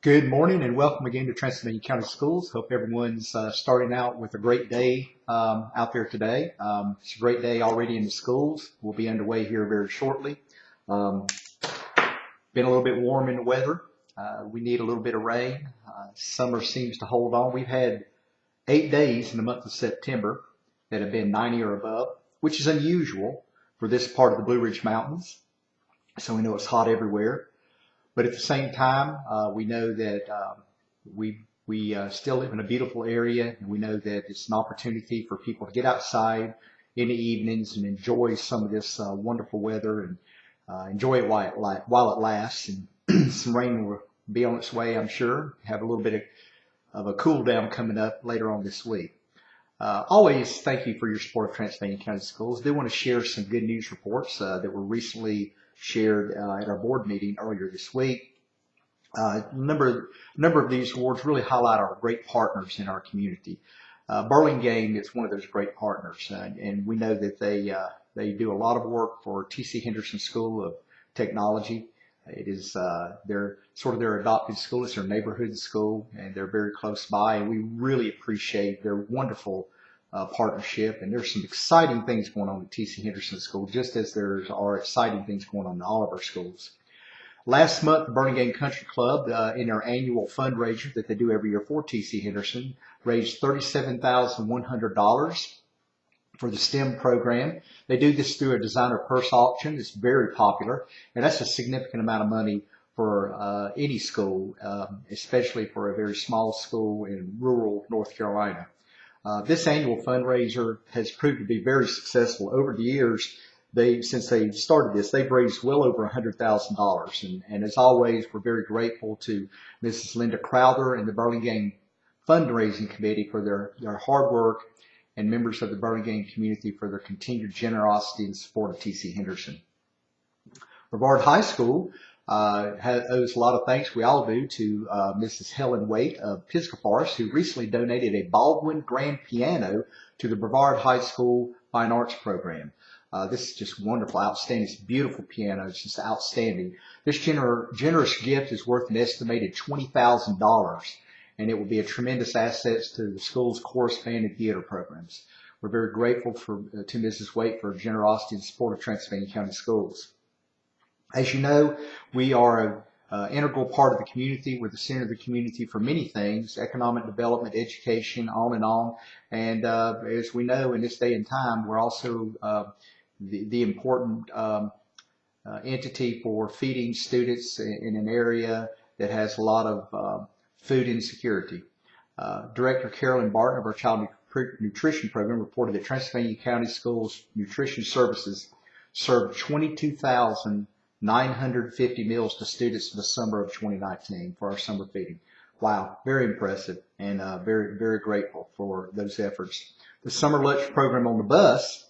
Good morning and welcome again to Transylvania County Schools. Hope everyone's starting out with a great day out there today. It's a great day already in the schools. We'll be underway here very shortly. Um, Been a little bit warm in the weather. We need a little bit of rain. Summer seems to hold on. We've had 8 days in the month of September that have been 90 or above, which is unusual for this part of the Blue Ridge Mountains. So we know it's hot everywhere. But at the same time, we know that we still live in a beautiful area, and we know that it's an opportunity for people to get outside in the evenings and enjoy some of this wonderful weather and enjoy it while it lasts. And some rain will be on its way, I'm sure. Have a little bit of a cool down coming up later on this week. Always thank you for your support of Transylvania County Schools. I do want to share some good news reports that were recently shared at our board meeting earlier this week. A number of these awards really highlight our great partners in our community. Burlingame is one of those great partners, and we know that they do a lot of work for T.C. Henderson School of Technology. It is their adopted school. It's their neighborhood school, and they're very close by. And we really appreciate their wonderful partnership. And there's some exciting things going on at T.C. Henderson School, just as there are exciting things going on in all of our schools. Last month, the Burlingame Country Club, in their annual fundraiser that they do every year for T.C. Henderson, raised $37,100 for the STEM program. They do this through a designer purse auction. It's very popular, and that's a significant amount of money for any school, especially for a very small school in rural North Carolina. This annual fundraiser has proved to be very successful. Over the years, since they started this, they've raised well over $100,000. And as always, we're very grateful to Mrs. Linda Crowther and the Burlingame Fundraising Committee for their hard work, and members of the Burlingame community for their continued generosity and support of T.C. Henderson. Brevard High School owes a lot of thanks, we all do, to Mrs. Helen Waite of Pisgah Forest, who recently donated a Baldwin grand piano to the Brevard High School Fine Arts program. This is just wonderful, outstanding. It's a beautiful piano. It's just outstanding. This generous gift is worth an estimated $20,000. And it will be a tremendous asset to the school's chorus band and theater programs. We're very grateful to Mrs. Waite for her generosity and support of Transylvania County Schools. As you know, we are an integral part of the community. We're the center of the community for many things: economic development, education, on and on. And as we know, in this day and time, we're also the important entity for feeding students in an area that has a lot of food insecurity. Director Carolyn Barton of our Child Nutrition Program reported that Transylvania County Schools Nutrition Services served 22,950 meals to students in the summer of 2019 for our summer feeding. Wow, very impressive, and very, very grateful for those efforts. The summer lunch program on the bus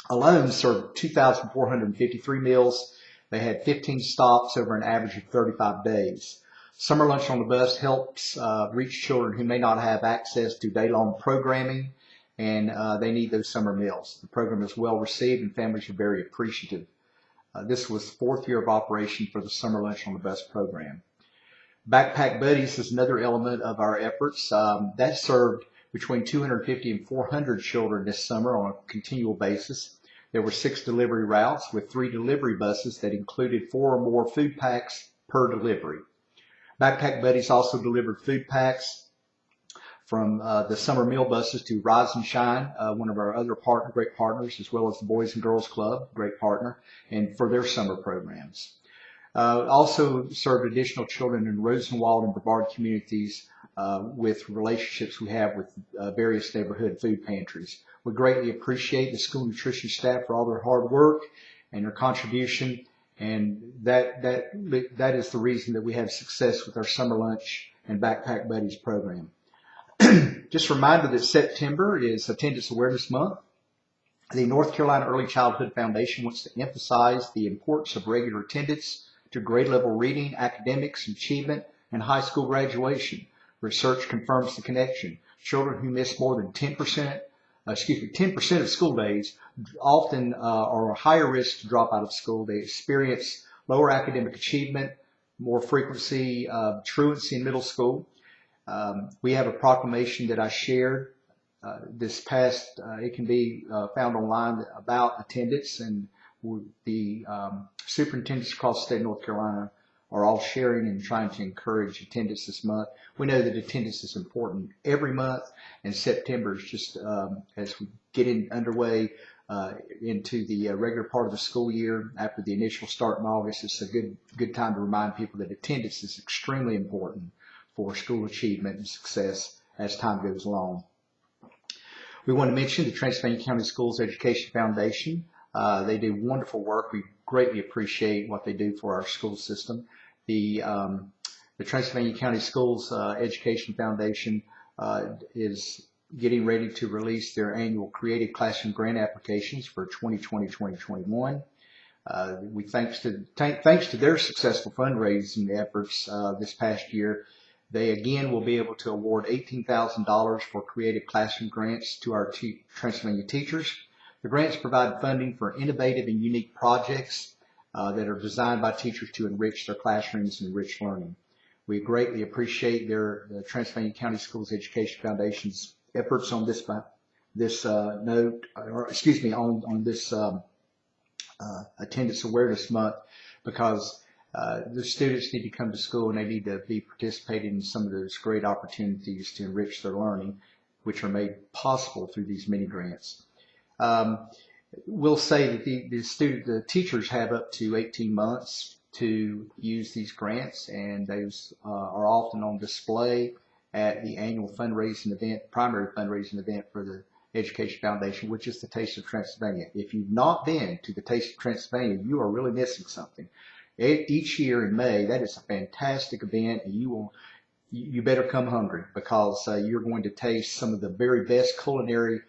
alone served 2,453 meals. They had 15 stops over an average of 35 days. Summer Lunch on the Bus helps reach children who may not have access to day-long programming, and they need those summer meals. The program is well received, and families are very appreciative. This was the fourth year of operation for the Summer Lunch on the Bus program. Backpack Buddies is another element of our efforts. That served between 250 and 400 children this summer on a continual basis. There were 6 delivery routes with 3 delivery buses that included 4 or more food packs per delivery. Backpack Buddies also delivered food packs from the summer meal buses to Rise and Shine, one of our other great partners, as well as the Boys and Girls Club, great partner, and for their summer programs. Also served additional children in Rosenwald and Brevard communities with relationships we have with various neighborhood food pantries. We greatly appreciate the school nutrition staff for all their hard work and their contribution. And that is the reason that we have success with our Summer Lunch and Backpack Buddies program. Just a reminder that September is Attendance Awareness Month. The North Carolina Early Childhood Foundation wants to emphasize the importance of regular attendance to grade level reading, academics, achievement, and high school graduation. Research confirms the connection. Children who miss more than 10% of school days often are a higher risk to drop out of school. They experience lower academic achievement, more frequency of truancy in middle school. We have a proclamation that I shared this past, it can be found online about attendance, and the superintendents across the state of North Carolina are all sharing and trying to encourage attendance this month. We know that attendance is important every month, and September is just as we get underway into the regular part of the school year after the initial start in August. It's a good time to remind people that attendance is extremely important for school achievement and success as time goes along. We want to mention the Transylvania County Schools Education Foundation. They do wonderful work. We greatly appreciate what they do for our school system. The Transylvania County Schools Education Foundation is getting ready to release their annual Creative Classroom Grant applications for 2020-2021. Thanks to their successful fundraising efforts this past year, they again will be able to award $18,000 for Creative Classroom grants to our Transylvania teachers. The grants provide funding for innovative and unique projects that are designed by teachers to enrich their classrooms and enrich learning. We greatly appreciate the Transylvania County Schools Education Foundation's efforts on this Attendance Awareness Month, because the students need to come to school and they need to be participating in some of those great opportunities to enrich their learning, which are made possible through these mini grants. We'll say that the teachers have up to 18 months to use these grants, and those are often on display at the annual fundraising event, primary fundraising event for the Education Foundation, which is the Taste of Transylvania. If you've not been to the Taste of Transylvania, you are really missing something. Each year in May, that is a fantastic event, and you better come hungry, because you're going to taste some of the very best culinary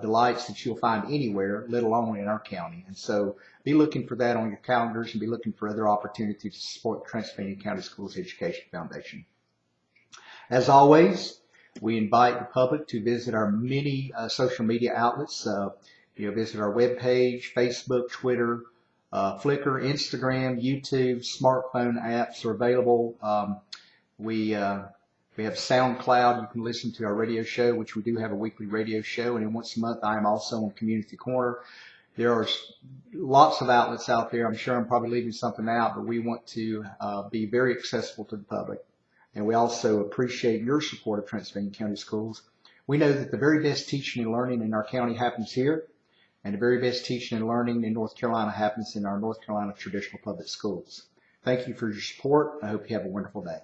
delights that you'll find anywhere, let alone in our county. And so be looking for that on your calendars, and be looking for other opportunities to support the Transylvania County Schools Education Foundation. As always, we invite the public to visit our many social media outlets. Visit our webpage, Facebook, Twitter, Flickr, Instagram, YouTube. Smartphone apps are available. We have SoundCloud. You can listen to our radio show, which we do have a weekly radio show, and then once a month I am also on Community Corner. There are lots of outlets out there. I'm sure I'm probably leaving something out, but we want to be very accessible to the public. And we also appreciate your support of Transylvania County Schools. We know that the very best teaching and learning in our county happens here, and the very best teaching and learning in North Carolina happens in our North Carolina traditional public schools. Thank you for your support. I hope you have a wonderful day.